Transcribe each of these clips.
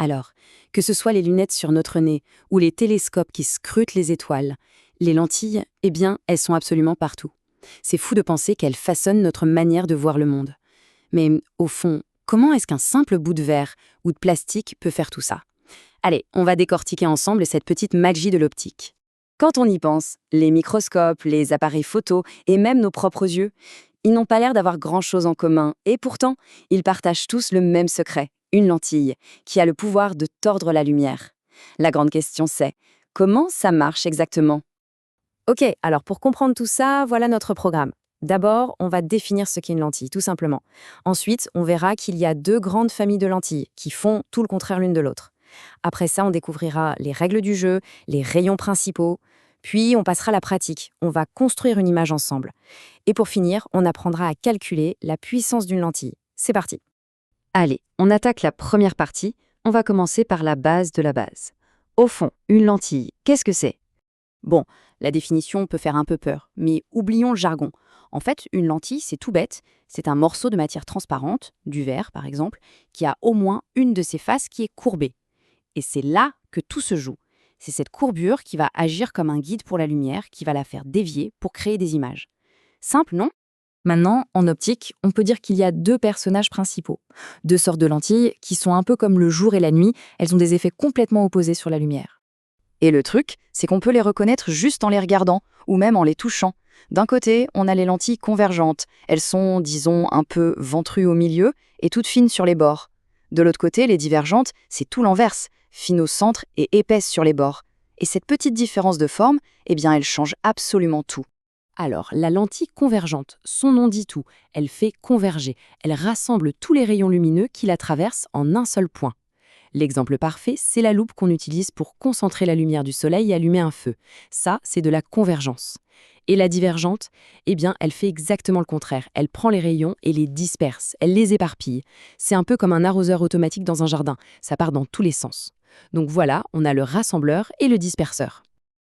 Alors, que ce soit les lunettes sur notre nez ou les télescopes qui scrutent les étoiles, les lentilles, eh bien, elles sont absolument partout. C'est fou de penser qu'elles façonnent notre manière de voir le monde. Mais au fond, comment est-ce qu'un simple bout de verre ou de plastique peut faire tout ça? Allez, on va décortiquer ensemble cette petite magie de l'optique. Quand on y pense, les microscopes, les appareils photo et même nos propres yeux, ils n'ont pas l'air d'avoir grand-chose en commun. Et pourtant, ils partagent tous le même secret, une lentille, qui a le pouvoir de tordre la lumière. La grande question c'est, comment ça marche exactement? Ok, alors pour comprendre tout ça, voilà notre programme. D'abord, on va définir ce qu'est une lentille, tout simplement. Ensuite, on verra qu'il y a deux grandes familles de lentilles qui font tout le contraire l'une de l'autre. Après ça, on découvrira les règles du jeu, les rayons principaux, puis on passera à la pratique. On va construire une image ensemble. Et pour finir, on apprendra à calculer la puissance d'une lentille. C'est parti. Allez, on attaque la première partie. On va commencer par la base de la base. Au fond, une lentille, qu'est-ce que c'est? Bon, la définition peut faire un peu peur, mais oublions le jargon. En fait, une lentille, c'est tout bête, c'est un morceau de matière transparente, du verre par exemple, qui a au moins une de ses faces qui est courbée. Et c'est là que tout se joue. C'est cette courbure qui va agir comme un guide pour la lumière, qui va la faire dévier pour créer des images. Simple, non? Maintenant, en optique, on peut dire qu'il y a deux personnages principaux. Deux sortes de lentilles qui sont un peu comme le jour et la nuit, elles ont des effets complètement opposés sur la lumière. Et le truc, c'est qu'on peut les reconnaître juste en les regardant, ou même en les touchant. D'un côté, on a les lentilles convergentes. Elles sont, disons, un peu ventrues au milieu et toutes fines sur les bords. De l'autre côté, les divergentes, c'est tout l'inverse, fines au centre et épaisses sur les bords. Et cette petite différence de forme, eh bien, elle change absolument tout. Alors, la lentille convergente, son nom dit tout, elle fait converger, elle rassemble tous les rayons lumineux qui la traversent en un seul point. L'exemple parfait, c'est la loupe qu'on utilise pour concentrer la lumière du soleil et allumer un feu. Ça, c'est de la convergence. Et la divergente, eh bien, elle fait exactement le contraire. Elle prend les rayons et les disperse, elle les éparpille. C'est un peu comme un arroseur automatique dans un jardin, ça part dans tous les sens. Donc voilà, on a le rassembleur et le disperseur.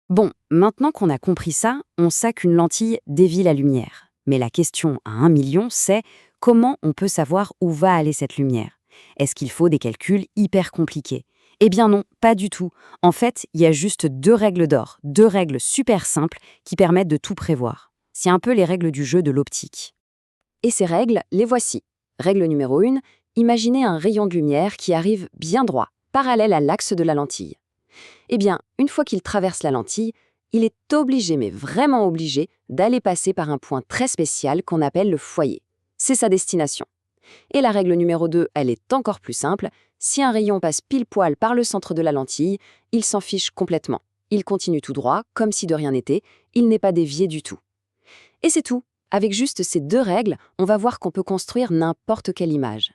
Bon, maintenant qu'on a compris ça, on sait qu'une lentille dévie la lumière. Mais la question à 1 million, c'est comment on peut savoir où va aller cette lumière? Est-ce qu'il faut des calculs hyper compliqués? Eh bien non, pas du tout. En fait, il y a juste deux règles d'or, deux règles super simples qui permettent de tout prévoir. C'est un peu les règles du jeu de l'optique. Et ces règles, les voici. Règle numéro 1, imaginez un rayon de lumière qui arrive bien droit, parallèle à l'axe de la lentille. Eh bien, une fois qu'il traverse la lentille, il est obligé, mais vraiment obligé, d'aller passer par un point très spécial qu'on appelle le foyer. C'est sa destination. Et la règle numéro 2, elle est encore plus simple. Si un rayon passe pile poil par le centre de la lentille, il s'en fiche complètement. Il continue tout droit, comme si de rien n'était, il n'est pas dévié du tout. Et c'est tout. Avec juste ces deux règles, on va voir qu'on peut construire n'importe quelle image.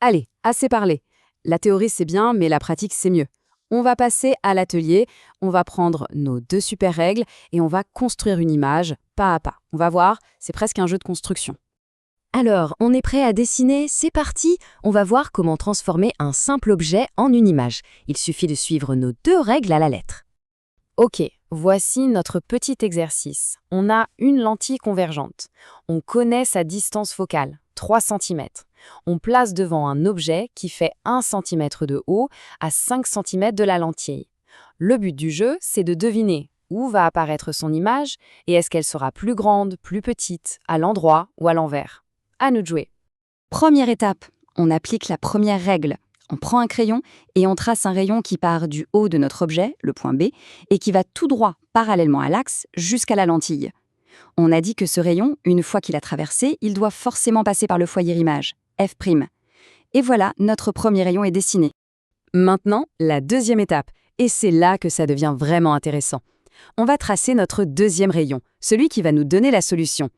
Allez, assez parlé. La théorie c'est bien, mais la pratique c'est mieux. On va passer à l'atelier, on va prendre nos deux super règles et on va construire une image pas à pas. On va voir, c'est presque un jeu de construction. Alors, on est prêt à dessiner, c'est parti. On va voir comment transformer un simple objet en une image. Il suffit de suivre nos deux règles à la lettre. Ok, voici notre petit exercice. On a une lentille convergente. On connaît sa distance focale, 3 cm. On place devant un objet qui fait 1 cm de haut à 5 cm de la lentille. Le but du jeu, c'est de deviner où va apparaître son image et est-ce qu'elle sera plus grande, plus petite, à l'endroit ou à l'envers. À nous de jouer. Première étape, on applique la première règle. On prend un crayon et on trace un rayon qui part du haut de notre objet, le point B, et qui va tout droit, parallèlement à l'axe, jusqu'à la lentille. On a dit que ce rayon, une fois qu'il a traversé, il doit forcément passer par le foyer image, F'. Et voilà, notre premier rayon est dessiné. Maintenant, la deuxième étape, et c'est là que ça devient vraiment intéressant. On va tracer notre deuxième rayon, celui qui va nous donner la solution.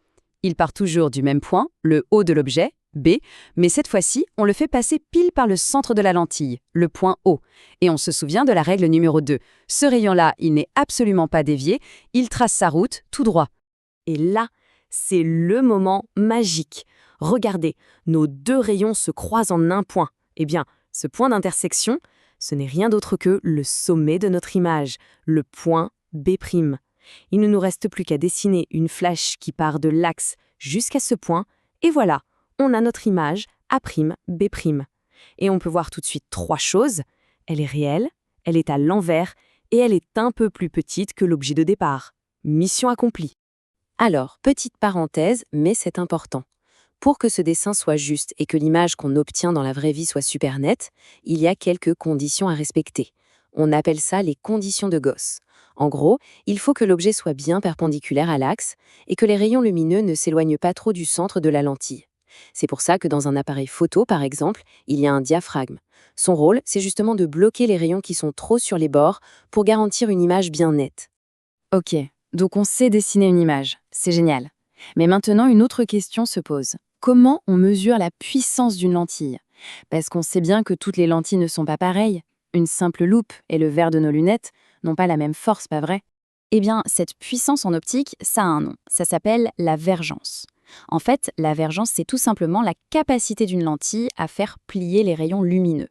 Il part toujours du même point, le haut de l'objet, B, mais cette fois-ci, on le fait passer pile par le centre de la lentille, le point O. Et on se souvient de la règle numéro 2. Ce rayon-là, il n'est absolument pas dévié, il trace sa route tout droit. Et là, c'est le moment magique. Regardez, nos deux rayons se croisent en un point. Eh bien, ce point d'intersection, ce n'est rien d'autre que le sommet de notre image, le point B'. Il ne nous reste plus qu'à dessiner une flèche qui part de l'axe jusqu'à ce point, et voilà, on a notre image A', B'. Et on peut voir tout de suite 3 choses. Elle est réelle, elle est à l'envers et elle est un peu plus petite que l'objet de départ. Mission accomplie. Alors, petite parenthèse, mais c'est important. Pour que ce dessin soit juste et que l'image qu'on obtient dans la vraie vie soit super nette, il y a quelques conditions à respecter. On appelle ça les conditions de Gauss. En gros, il faut que l'objet soit bien perpendiculaire à l'axe et que les rayons lumineux ne s'éloignent pas trop du centre de la lentille. C'est pour ça que dans un appareil photo, par exemple, il y a un diaphragme. Son rôle, c'est justement de bloquer les rayons qui sont trop sur les bords pour garantir une image bien nette. Ok, donc on sait dessiner une image, c'est génial. Mais maintenant, une autre question se pose. Comment on mesure la puissance d'une lentille? Parce qu'on sait bien que toutes les lentilles ne sont pas pareilles. Une simple loupe et le verre de nos lunettes n'ont pas la même force, pas vrai? Eh bien, cette puissance en optique, ça a un nom. Ça s'appelle la vergence. En fait, la vergence, c'est tout simplement la capacité d'une lentille à faire plier les rayons lumineux.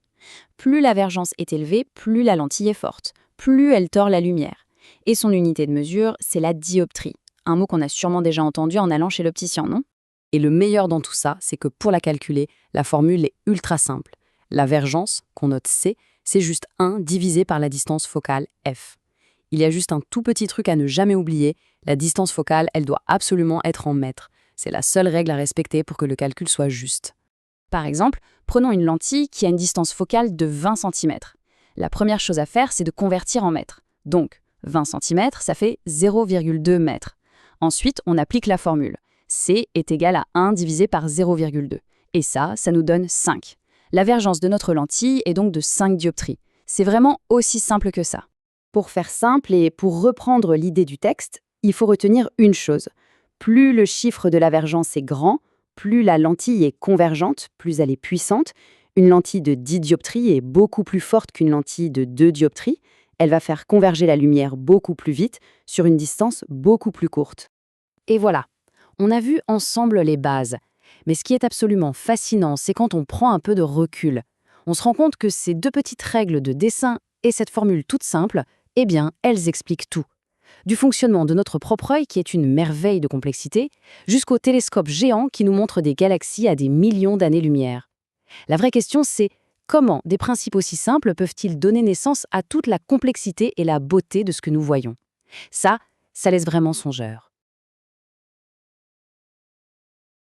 Plus la vergence est élevée, plus la lentille est forte, plus elle tord la lumière. Et son unité de mesure, c'est la dioptrie. Un mot qu'on a sûrement déjà entendu en allant chez l'opticien, non? Et le meilleur dans tout ça, c'est que pour la calculer, la formule est ultra simple. La vergence, qu'on note C, c'est juste 1 divisé par la distance focale F. Il y a juste un tout petit truc à ne jamais oublier, la distance focale, elle doit absolument être en mètres. C'est la seule règle à respecter pour que le calcul soit juste. Par exemple, prenons une lentille qui a une distance focale de 20 cm. La première chose à faire, c'est de convertir en mètres. Donc, 20 cm, ça fait 0,2 mètres. Ensuite, on applique la formule. C est égal à 1 divisé par 0,2. Et ça nous donne 5. La vergence de notre lentille est donc de 5 dioptries. C'est vraiment aussi simple que ça. Pour faire simple et pour reprendre l'idée du texte, il faut retenir une chose. Plus le chiffre de la vergence est grand, plus la lentille est convergente, plus elle est puissante. Une lentille de 10 dioptries est beaucoup plus forte qu'une lentille de 2 dioptries. Elle va faire converger la lumière beaucoup plus vite, sur une distance beaucoup plus courte. Et voilà, on a vu ensemble les bases. Mais ce qui est absolument fascinant, c'est quand on prend un peu de recul. On se rend compte que ces 2 petites règles de dessin et cette formule toute simple, eh bien, elles expliquent tout. Du fonctionnement de notre propre œil, qui est une merveille de complexité, jusqu'au télescope géant qui nous montre des galaxies à des millions d'années-lumière. La vraie question, c'est comment des principes aussi simples peuvent-ils donner naissance à toute la complexité et la beauté de ce que nous voyons? Ça laisse vraiment songeur.